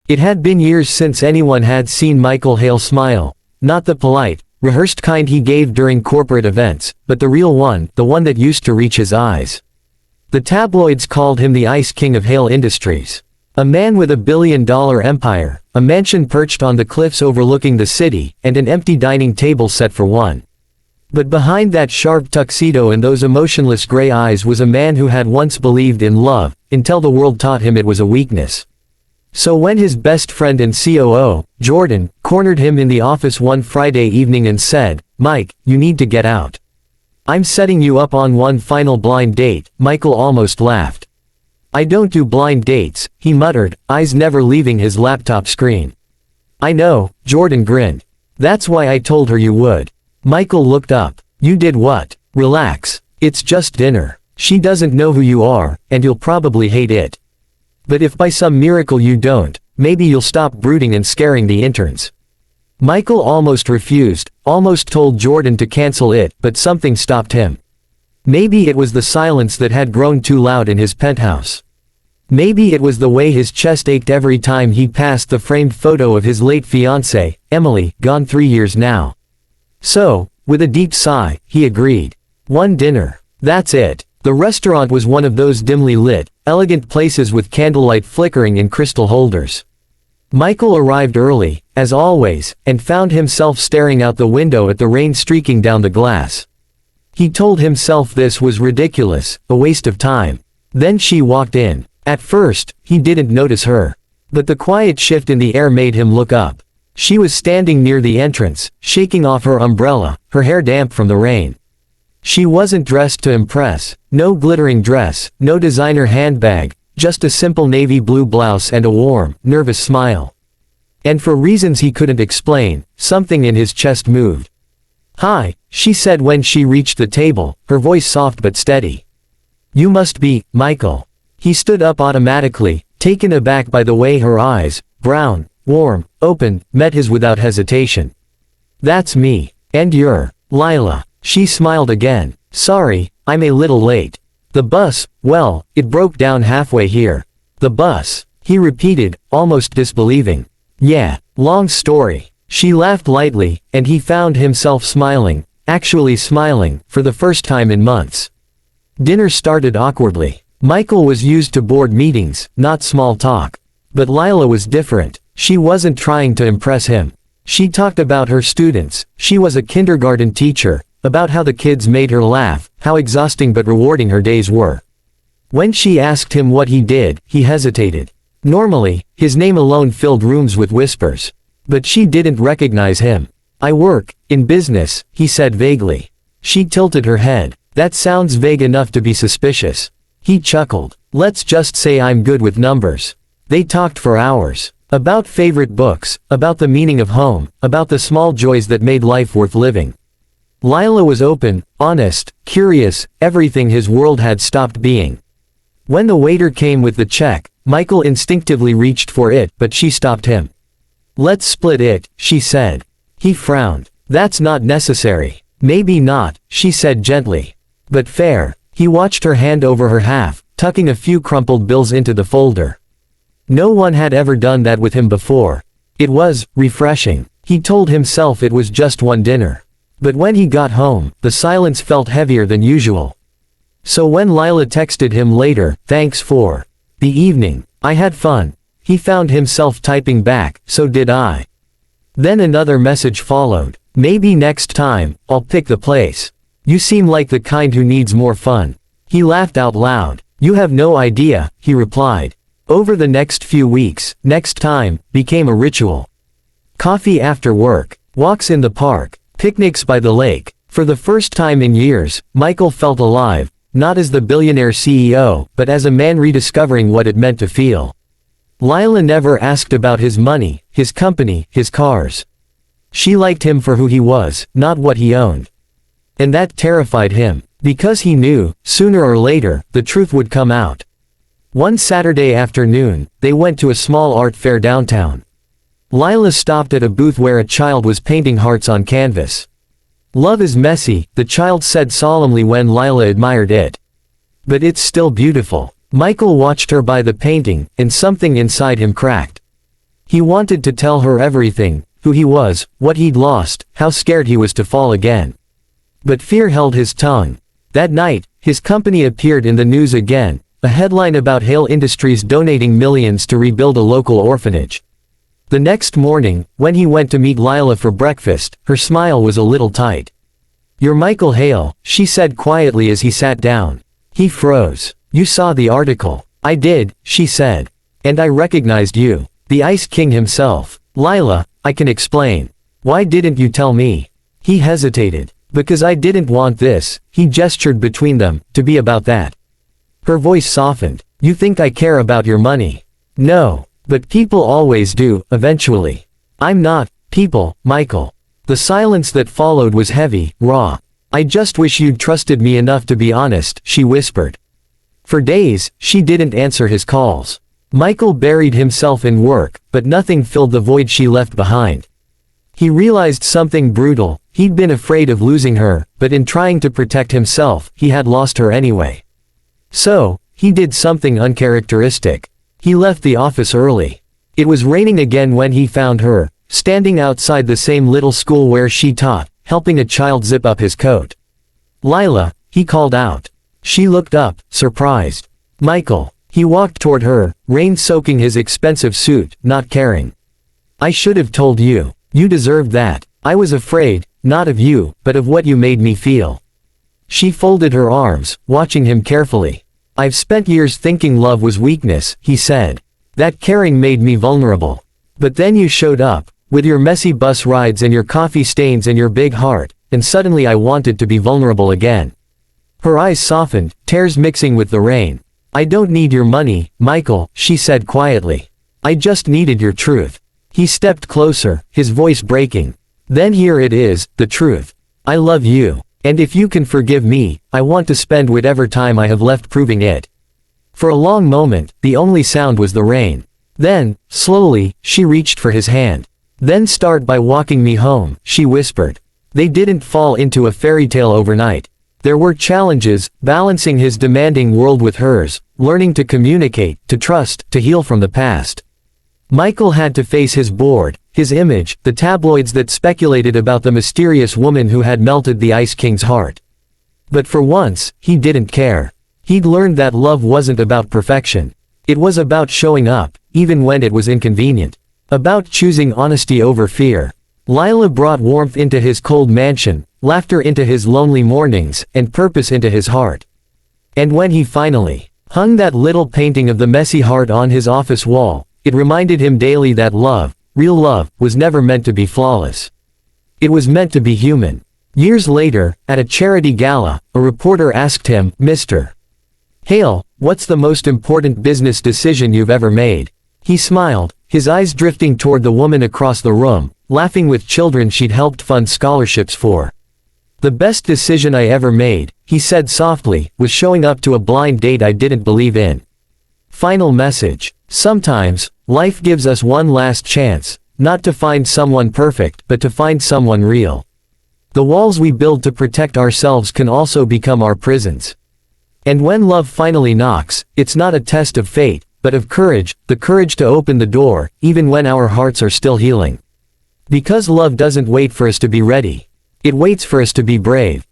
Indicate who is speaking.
Speaker 1: It had been years since anyone had seen Michael Hale smile. Not the polite, rehearsed kind he gave during corporate events, but the real one, the one that used to reach his eyes. The tabloids called him the Ice King of Hale Industries. A man with $1 billion empire, a mansion perched on the cliffs overlooking the city, and an empty dining table set for one. But behind that sharp tuxedo and those emotionless gray eyes was a man who had once believed in love, until the world taught him it was a weakness. So when his best friend and COO, Jordan, cornered him in the office one Friday evening and said, "Mike, you need to get out. I'm setting you up on one final blind date," Michael almost laughed. "I don't do blind dates," he muttered, eyes never leaving his laptop screen. "I know," Jordan grinned. "That's why I told her you would." Michael looked up. "You did what?" "Relax. It's just dinner. She doesn't know who you are, and you'll probably hate it. But if by some miracle you don't, maybe you'll stop brooding and scaring the interns." Michael almost refused, almost told Jordan to cancel it, but something stopped him. Maybe it was the silence that had grown too loud in his penthouse. Maybe it was the way his chest ached every time he passed the framed photo of his late fiancée, Emily, gone 3 years now. So, with a deep sigh, he agreed. One dinner. That's it. The restaurant was one of those dimly lit, elegant places with candlelight flickering in crystal holders. Michael arrived early, as always, and found himself staring out the window at the rain streaking down the glass. He told himself this was ridiculous, a waste of time. Then she walked in. At first, he didn't notice her. But the quiet shift in the air made him look up. She was standing near the entrance, shaking off her umbrella, her hair damp from the rain. She wasn't dressed to impress, no glittering dress, no designer handbag, just a simple navy blue blouse and a warm, nervous smile. And for reasons he couldn't explain, something in his chest moved. "Hi," she said when she reached the table, her voice soft but steady. "You must be Michael." He stood up automatically, taken aback by the way her eyes, brown, warm, open, met his without hesitation. "That's me. And you're Lila." She smiled again. "Sorry, I'm a little late. The bus, well, it broke down halfway here." "The bus," he repeated, almost disbelieving. "Yeah, long story." She laughed lightly, and he found himself smiling, actually smiling, for the first time in months. Dinner started awkwardly. Michael was used to board meetings, not small talk. But Lila was different. She wasn't trying to impress him. She talked about her students. She was a kindergarten teacher, about how the kids made her laugh, how exhausting but rewarding her days were. When she asked him what he did, he hesitated. Normally, his name alone filled rooms with whispers. But she didn't recognize him. "I work in business," he said vaguely. She tilted her head. "That sounds vague enough to be suspicious." He chuckled. "Let's just say I'm good with numbers." They talked for hours. About favorite books, about the meaning of home, about the small joys that made life worth living. Lila was open, honest, curious, everything his world had stopped being. When the waiter came with the check, Michael instinctively reached for it, but she stopped him. "Let's split it," she said. He frowned. "That's not necessary." "Maybe not," she said gently. "But fair." He watched her hand over her half, tucking a few crumpled bills into the folder. No one had ever done that with him before. It was refreshing. He told himself it was just one dinner. But when he got home, the silence felt heavier than usual. So when Lila texted him later, "Thanks for the evening. I had fun," he found himself typing back, "So did I." Then another message followed. "Maybe next time, I'll pick the place. You seem like the kind who needs more fun." He laughed out loud. "You have no idea," he replied. Over the next few weeks, next time, became a ritual. Coffee after work, walks in the park, picnics by the lake. For the first time in years, Michael felt alive, not as the billionaire CEO, but as a man rediscovering what it meant to feel. Lila never asked about his money, his company, his cars. She liked him for who he was, not what he owned. And that terrified him, because he knew, sooner or later, the truth would come out. One Saturday afternoon, they went to a small art fair downtown. Lila stopped at a booth where a child was painting hearts on canvas. "Love is messy," the child said solemnly when Lila admired it. "But it's still beautiful." Michael watched her by the painting, and something inside him cracked. He wanted to tell her everything, who he was, what he'd lost, how scared he was to fall again. But fear held his tongue. That night, his company appeared in the news again, a headline about Hale Industries donating millions to rebuild a local orphanage. The next morning, when he went to meet Lila for breakfast, her smile was a little tight. "You're Michael Hale," she said quietly as he sat down. He froze. "You saw the article." "I did," she said. "And I recognized you. The Ice King himself." "Lila, I can explain." "Why didn't you tell me?" He hesitated. "Because I didn't want this," he gestured between them, "to be about that." Her voice softened. "You think I care about your money?" "No. But people always do, eventually." "I'm not people, Michael." The silence that followed was heavy, raw. "I just wish you'd trusted me enough to be honest," she whispered. For days, she didn't answer his calls. Michael buried himself in work, but nothing filled the void she left behind. He realized something brutal. He'd been afraid of losing her, but in trying to protect himself, he had lost her anyway. So, he did something uncharacteristic. He left the office early. It was raining again when he found her, standing outside the same little school where she taught, helping a child zip up his coat. "Lila," he called out. She looked up, surprised. "Michael." He walked toward her, rain soaking his expensive suit, not caring. "I should have told you. You deserved that. I was afraid, not of you, but of what you made me feel." She folded her arms, watching him carefully. "I've spent years thinking love was weakness," he said. "That caring made me vulnerable. But then you showed up, with your messy bus rides and your coffee stains and your big heart, and suddenly I wanted to be vulnerable again." Her eyes softened, tears mixing with the rain. "I don't need your money, Michael," she said quietly. "I just needed your truth." He stepped closer, his voice breaking. "Then here it is, the truth. I love you. And if you can forgive me, I want to spend whatever time I have left proving it." For a long moment, the only sound was the rain. Then, slowly, she reached for his hand. "Then start by walking me home," she whispered. They didn't fall into a fairy tale overnight. There were challenges, balancing his demanding world with hers, learning to communicate, to trust, to heal from the past. Michael had to face his board, his image, the tabloids that speculated about the mysterious woman who had melted the Ice King's heart. But for once, he didn't care. He'd learned that love wasn't about perfection. It was about showing up, even when it was inconvenient. About choosing honesty over fear. Lila brought warmth into his cold mansion, laughter into his lonely mornings, and purpose into his heart. And when he finally hung that little painting of the messy heart on his office wall, it reminded him daily that love, real love, was never meant to be flawless. It was meant to be human. Years later, at a charity gala, a reporter asked him, "Mr. Hale, what's the most important business decision you've ever made?" He smiled, his eyes drifting toward the woman across the room, laughing with children she'd helped fund scholarships for. "The best decision I ever made," he said softly, "was showing up to a blind date I didn't believe in." Final message. Sometimes, life gives us one last chance, not to find someone perfect, but to find someone real. The walls we build to protect ourselves can also become our prisons. And when love finally knocks, it's not a test of fate, but of courage, the courage to open the door, even when our hearts are still healing. Because love doesn't wait for us to be ready. It waits for us to be brave.